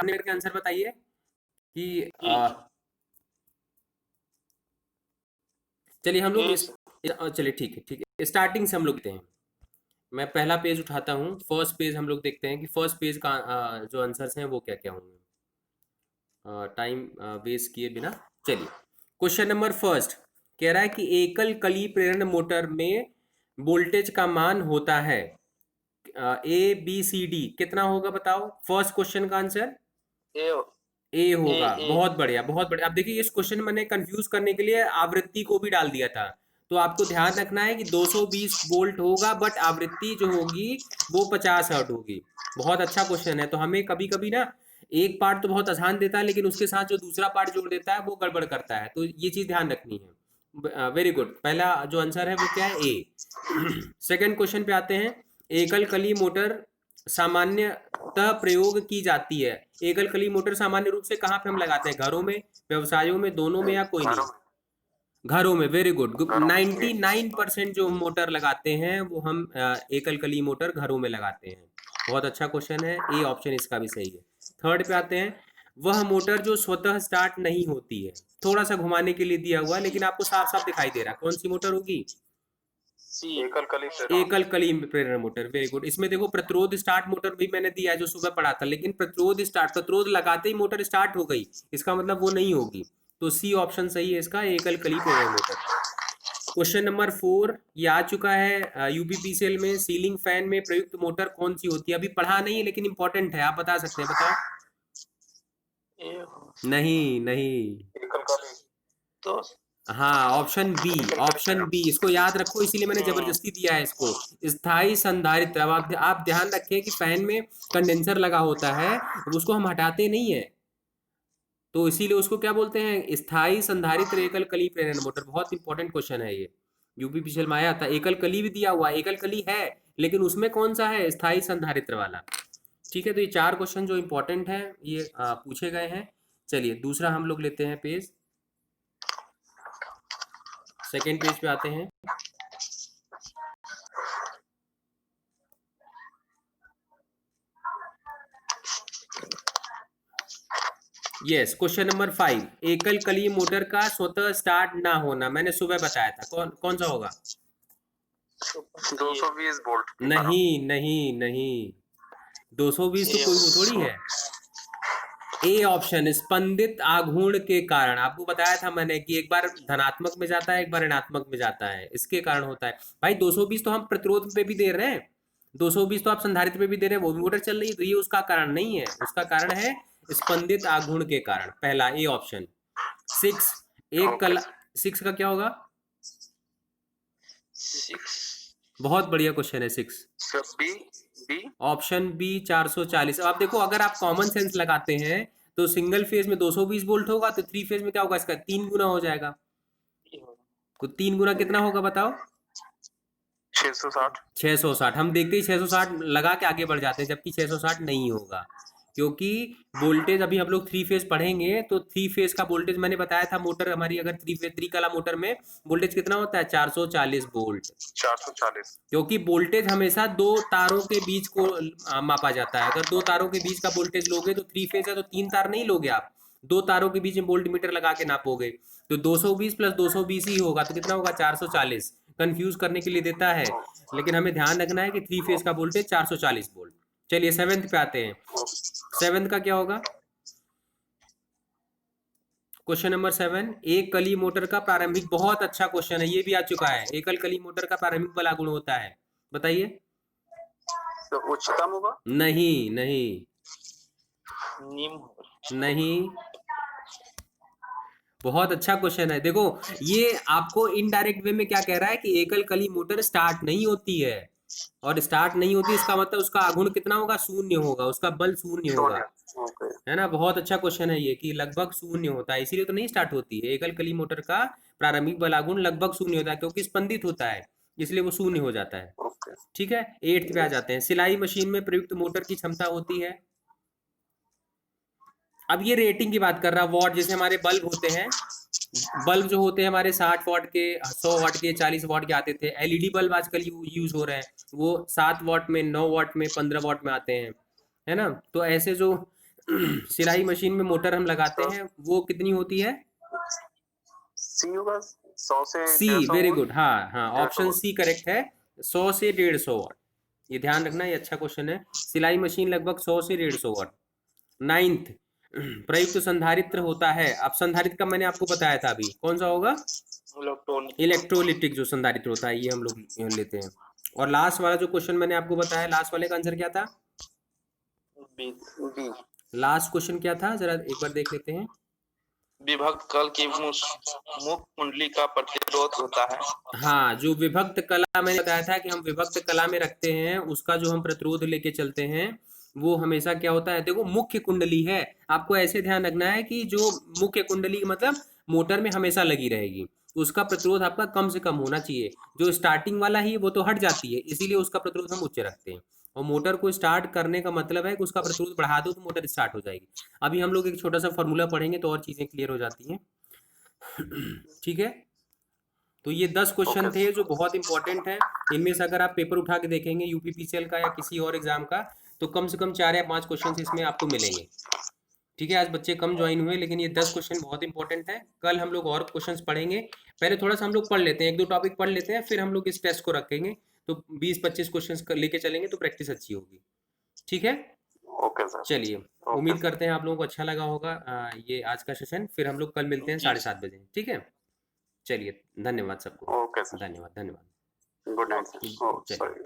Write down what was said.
सामने करके आंसर बताइए कि चलिए हम लोग चलिए ठीक है स्टार्टिंग से हम लोग देखते हैं। मैं पहला पेज उठाता हूँ, फर्स्ट पेज हम लोग देखते हैं कि फर्स्ट पेज का जो आंसर्स हैं वो क्या क्या होंगे टाइम वेस्ट किए बिना। चलिए क्वेश्चन नंबर फर्स्ट कह रहा है कि एकल कली प्रेरण मोटर में वोल्टेज का मान होता है ABCD कितना होगा बताओ। फर्स्ट क्वेश्चन का आंसर ए होगा। बहुत बढ़िया बहुत बढ़िया। अब देखिए इस क्वेश्चन में मैंने कंफ्यूज करने के लिए आवृत्ति को भी डाल दिया था, तो आपको ध्यान रखना है कि 220 वोल्ट होगा बट आवृत्ति जो होगी वो 50 हर्ट्ज होगी। बहुत अच्छा क्वेश्चन है। तो हमें कभी कभी ना एक पार्ट तो बहुत आसान देता है लेकिन उसके साथ जो दूसरा पार्ट जोड़ देता है वो गड़बड़ करता है, तो ये चीज ध्यान रखनी है। Very good. पहला जो आंसर है वो क्या है ए। सेकंड क्वेश्चन पे आते हैं। एकल कली मोटर सामान्यतः प्रयोग की जाती है। एकल कली मोटर सामान्य रूप से कहाँ पे हम लगाते हैं? घरों में, व्यवसायों में, दोनों में या कोई नहीं? घरों में। Very good. 99% जो मोटर लगाते हैं वो हम एकल कली मोटर घरों में लगाते हैं। बहुत अच्छा क्वेश्चन है, ए ऑप्शन इसका भी सही है। थर्ड पे आते हैं। वह मोटर जो स्वतः स्टार्ट नहीं होती है, थोड़ा सा घुमाने के लिए दिया हुआ है लेकिन आपको साफ साफ दिखाई दे रहा है, कौन सी मोटर होगी? एकल कली प्रेरण मोटर। Very good. इसमें देखो प्रतिरोध स्टार्ट मोटर भी मैंने दिया है जो सुबह पढ़ा था, लेकिन प्रतिरोध लगाते ही मोटर स्टार्ट हो गई, इसका मतलब वो नहीं होगी। तो सी ऑप्शन सही है इसका, एकल कली प्रेरण मोटर। क्वेश्चन नंबर 4 ये आ चुका है यूपीपीसीएल में। सीलिंग फैन में प्रयुक्त मोटर कौन सी होती है? अभी पढ़ा नहीं है लेकिन इंपॉर्टेंट है, आप बता सकते हैं, बताओ। नहीं नहीं, तो हाँ ऑप्शन बी। ऑप्शन बी, इसको याद रखो, इसीलिए मैंने जबरदस्ती दिया है इसको। स्थायी संधारित्र। अब आप ध्यान रखें कि फैन में कंडेंसर लगा होता है, उसको हम हटाते नहीं है, तो इसीलिए उसको क्या बोलते हैं? स्थायी संधारित्र एकल कली प्रेरण मोटर। बहुत इंपॉर्टेंट क्वेश्चन है ये, यूपीपीसीएल में आया था। एकल कली भी दिया हुआ है, एकल कली है लेकिन उसमें कौन सा है? स्थायी संधारित्र वाला। ठीक है, तो ये 4 क्वेश्चन जो इंपॉर्टेंट है ये पूछे गए हैं। चलिए दूसरा हम लोग लेते हैं पेज, सेकेंड पेज पे आते हैं। Yes, question number 5। एकल कली मोटर का स्वतः स्टार्ट ना होना, मैंने सुबह बताया था, कौन कौन सा होगा? 220 वोल्ट। नहीं नहीं नहीं, 220 तो कोई वो थोड़ी है। ए ऑप्शन, स्पंदित आघूर्ण के कारण। आपको बताया था मैंने कि एक बार धनात्मक में जाता है एक बार ऋणात्मक में जाता है, इसके कारण होता है। भाई 220 तो हम प्रतिरोध पे भी दे रहे हैं, 220 तो आप संधारित्र पे भी दे रहे हैं, वो भी मोटर चल रही है, तो ये उसका कारण नहीं है, उसका कारण है स्पंदित आघूर्ण के कारण। पहला ए ऑप्शन। 6 एक कला 6 का क्या होगा? 6 बहुत बढ़िया क्वेश्चन है 6। Option B 440। अब आप देखो, अगर आप कॉमन सेंस लगाते हैं तो सिंगल फेज में 220 वोल्ट होगा, तो 3 फेज में क्या होगा? इसका 3 गुना हो जाएगा। तो 3 गुना कितना होगा बताओ? 660। 660। हम देखते ही 660 लगा के आगे बढ़ जाते हैं, जबकि 660 नहीं होगा, क्योंकि वोल्टेज अभी हम लोग 3 फेज पढ़ेंगे तो 3 फेज का वोल्टेज मैंने बताया था, मोटर हमारी अगर 3 कला मोटर में वोल्टेज कितना होता है? 440 वोल्ट। 440, क्योंकि वोल्टेज हमेशा दो तारों के बीच को मापा जाता है। अगर दो तारों के बीच का वोल्टेज लोगे तो 3 फेज है तो 3 तार नहीं लोगे आप, 2 तारों के बीच में वोल्ट मीटर लगा के नापोगे, तो 220 प्लस 220 ही होगा, तो कितना होगा? 440। कंफ्यूज करने के लिए देता है, लेकिन हमें ध्यान रखना है कि 3 फेज का वोल्टेज 440 वोल्ट। चलिए 7th पे आते हैं। 7th का क्या होगा? Question number 7। एक कली मोटर का प्रारंभिक, बहुत अच्छा क्वेश्चन है, ये भी आ चुका है। एकल कली मोटर का प्रारंभिक बल आघूर्ण होता है, बताइए। तो उच्चतम होगा? नहीं नहीं निम्न। नहीं, बहुत अच्छा क्वेश्चन है। देखो ये आपको इनडायरेक्ट वे में क्या कह रहा है कि एकल कली मोटर स्टार्ट नहीं होती है, और स्टार्ट नहीं होती इसका मतलब उसका आघूर्ण कितना होगा? शून्य होगा, उसका बल शून्य होगा, है ना। बहुत अच्छा क्वेश्चन है ये कि लगभग शून्य होता है, इसीलिए तो नहीं स्टार्ट होती है। एकल कली मोटर का प्रारंभिक बल आघूर्ण लगभग शून्य होता है, क्योंकि स्पंदित होता है, इसलिए वो शून्य हो जाता है। ठीक है, 8th पे आ जाते हैं। सिलाई मशीन में प्रयुक्त मोटर की क्षमता होती है। अब ये रेटिंग की बात कर रहा, वॉट, जैसे हमारे बल्ब होते हैं, बल्ब जो होते हैं हमारे 60 वाट के, 100 वाट के, 40 वाट के आते थे। एलईडी बल्ब आजकल यूज हो रहे हैं, वो 7 वाट में, 9 वाट में, 15 वाट में आते हैं, है ना। तो ऐसे जो सिलाई मशीन में मोटर हम लगाते हैं, वो कितनी होती है? सी होगा, 100 से सी, 150 वेरी वोल्ट। गुड। हाँ हाँ, 150 ऑप्शन वोल्ट। सी करेक्ट है, 100 से 150 वाट। ये ध्यान रखना, ये अच्छा क्वेश्चन है। सिलाई मशीन लगभग 100 से 150 वाट। नाइन्थ, प्रयुक्त संधारित्र होता है। अब संधारित्र का मैंने आपको बताया था अभी, कौन सा होगा? इलेक्ट्रॉनिक। इलेक्ट्रोलिटिक जो संधारित्र होता है, ये हम लोग लेते हैं। और लास्ट वाला जो क्वेश्चन मैंने आपको बताया, लास्ट वाले का आंसर क्या था? बी। बी। लास्ट क्वेश्चन क्या था, जरा एक बार देख लेते हैं। विभक्त कल की मुख कुंडली का प्रतिरोध होता है। हाँ, जो विभक्त कला मैंने बताया था कि हम विभक्त कला में रखते हैं, उसका जो हम प्रतिरोध लेके चलते हैं, वो हमेशा क्या होता है? देखो, मुख्य कुंडली है। आपको ऐसे ध्यान रखना है कि जो मुख्य कुंडली मतलब मोटर में हमेशा लगी रहेगी, उसका प्रतिरोध आपका कम से कम होना चाहिए। जो स्टार्टिंग वाला ही वो तो हट जाती है, इसीलिए उसका प्रतिरोध हम उच्च रखते हैं। और मोटर को स्टार्ट करने का मतलब है कि उसका प्रतिरोध बढ़ा दो तो मोटर स्टार्ट हो जाएगी। अभी हम लोग एक छोटा सा फॉर्मूला पढ़ेंगे तो और चीज़ें क्लियर हो जाती हैं। ठीक है, तो ये 10 क्वेश्चन ओके। थे जो बहुत इंपॉर्टेंट हैं। इनमें से अगर आप पेपर उठा के देखेंगे यूपीपीसीएल का या किसी और एग्जाम का, तो कम से कम 4 या 5 क्वेश्चन इसमें आपको मिलेंगे। ठीक है, आज बच्चे कम ज्वाइन हुए, लेकिन ये 10 क्वेश्चन बहुत इंपॉर्टेंट है। कल हम लोग और क्वेश्चंस पढ़ेंगे। पहले थोड़ा सा हम लोग पढ़ लेते हैं, एक दो टॉपिक पढ़ लेते हैं, फिर हम लोग इस टेस्ट को रखेंगे। तो 20-25 क्वेश्चन लेके चलेंगे तो प्रैक्टिस अच्छी होगी। ठीक है, ओके सर। चलिए। ओके उम्मीद सर। करते हैं आप लोगों को अच्छा लगा होगा ये आज का सेशन। फिर हम लोग कल मिलते हैं जी। 7:30 बजे। ठीक है, चलिए, धन्यवाद सबको। Okay sir. धन्यवाद, धन्यवाद। Good night sir. चलिए। सॉरी।